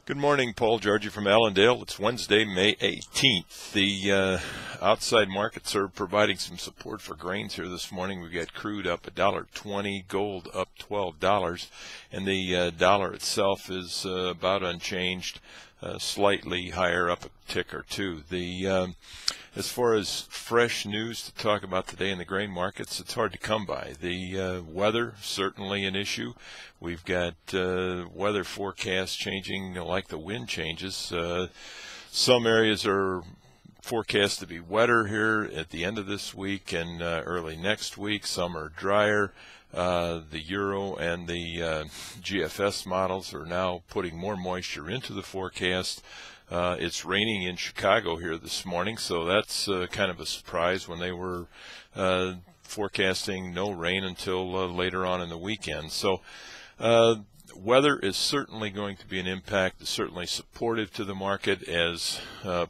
Good morning, Paul Georgie from Allendale. It's Wednesday, May 18th. The outside markets are providing some support for grains here this morning. We've got crude up $1.20, gold up $12, and the dollar itself is about unchanged, slightly higher, up a tick or two. As far as fresh news to talk about today in the grain markets, it's hard to come by. The weather, certainly an issue. We've got weather forecasts changing like the wind changes. Some areas are forecast to be wetter here at the end of this week and early next week. Some are drier. The Euro and the GFS models are now putting more moisture into the forecast. It's raining in Chicago here this morning, so that's kind of a surprise when they were forecasting no rain until later on in the weekend. So weather is certainly going to be an impact. It's certainly supportive to the market as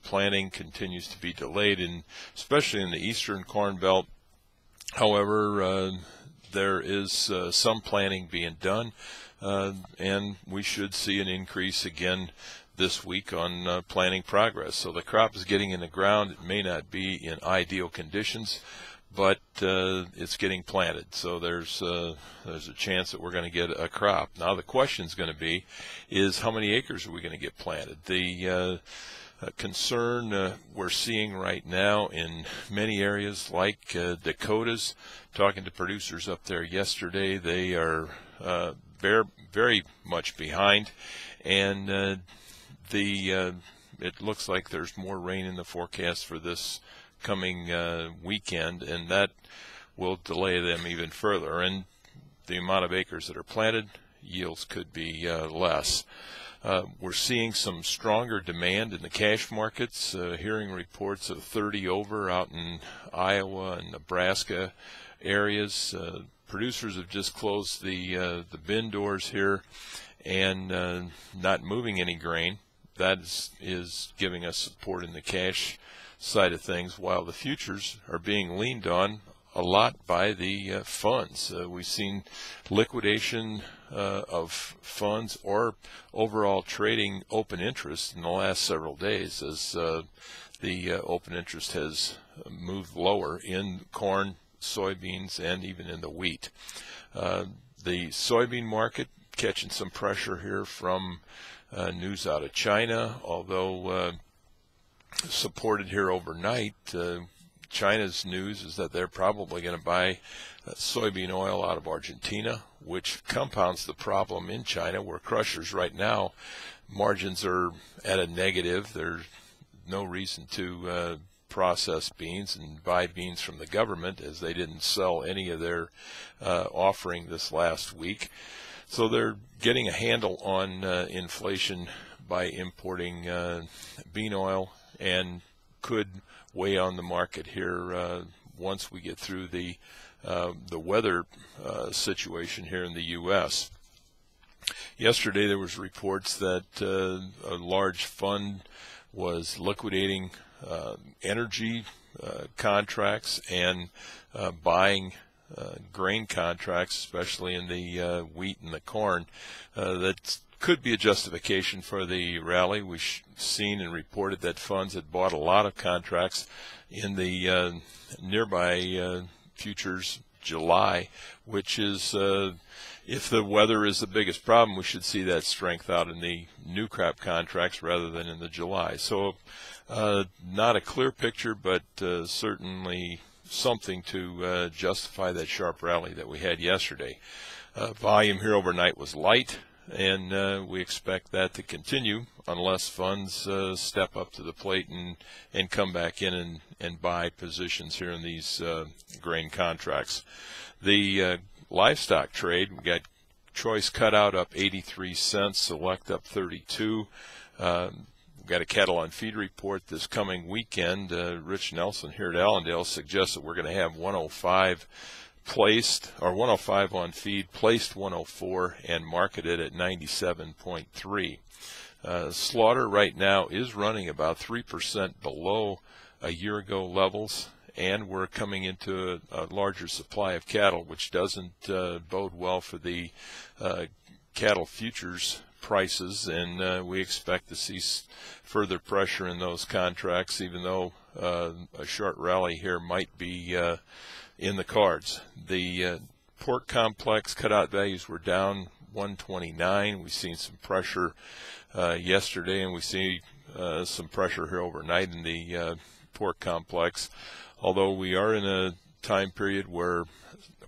planting continues to be delayed, especially in the eastern corn belt. However, there is some planting being done, and we should see an increase again this week on planting progress. So the crop is getting in the ground. It may not be in ideal conditions, but it's getting planted. So there's a chance that we're going to get a crop. Now the question is going to be is how many acres are we going to get planted? The concern we're seeing right now in many areas like Dakotas, talking to producers up there yesterday, they are very much behind, and it looks like there's more rain in the forecast for this coming weekend, and that will delay them even further. And the amount of acres that are planted, yields could be less. We're seeing some stronger demand in the cash markets, hearing reports of 30 over out in Iowa and Nebraska areas. Producers have just closed the bin doors here and not moving any grain. That is giving us support in the cash side of things, while the futures are being leaned on a lot by the funds. We've seen liquidation of funds or overall trading open interest in the last several days as the open interest has moved lower in corn, soybeans, and even in the wheat. The soybean market catching some pressure here from news out of China, although supported here overnight. China's news is that they're probably going to buy soybean oil out of Argentina, which compounds the problem in China, where crushers right now, margins are at a negative. There's no reason to process beans and buy beans from the government, as they didn't sell any of their offering this last week. So they're getting a handle on inflation by importing bean oil, and could weigh on the market here once we get through the weather situation here in the U.S. Yesterday there was reports that a large fund was liquidating energy contracts and buying grain contracts, especially in the wheat and the corn. That could be a justification for the rally. We've seen and reported that funds had bought a lot of contracts in the nearby futures July, which is, if the weather is the biggest problem, we should see that strength out in the new crop contracts rather than in the July. So not a clear picture, but certainly something to justify that sharp rally that we had yesterday. Volume here overnight was light, and we expect that to continue unless funds step up to the plate and come back in and buy positions here in these grain contracts. The livestock trade, we got choice cutout up 83 cents, select up 32. We've got a cattle on feed report this coming weekend. Rich Nelson here at Allendale suggests that we're going to have 105 placed, or 105 on feed, placed 104, and marketed at 97.3. Slaughter right now is running about 3% below a year ago levels, and we're coming into a larger supply of cattle, which doesn't bode well for the cattle futures prices, and we expect to see further pressure in those contracts, even though a short rally here might be in the cards. The pork complex cutout values were down 129. We've seen some pressure yesterday, and we see some pressure here overnight in the pork complex. Although we are in a time period where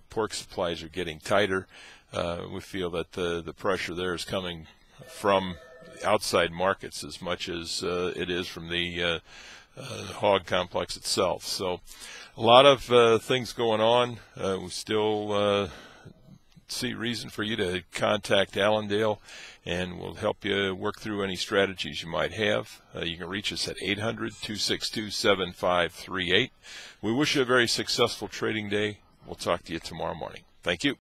pork supplies are getting tighter, we feel that the pressure there is coming from outside markets as much as it is from the hog complex itself. So a lot of things going on. We still see reason for you to contact Allendale, and we'll help you work through any strategies you might have. You can reach us at 800-262-7538. We wish you a very successful trading day. We'll talk to you tomorrow morning. Thank you.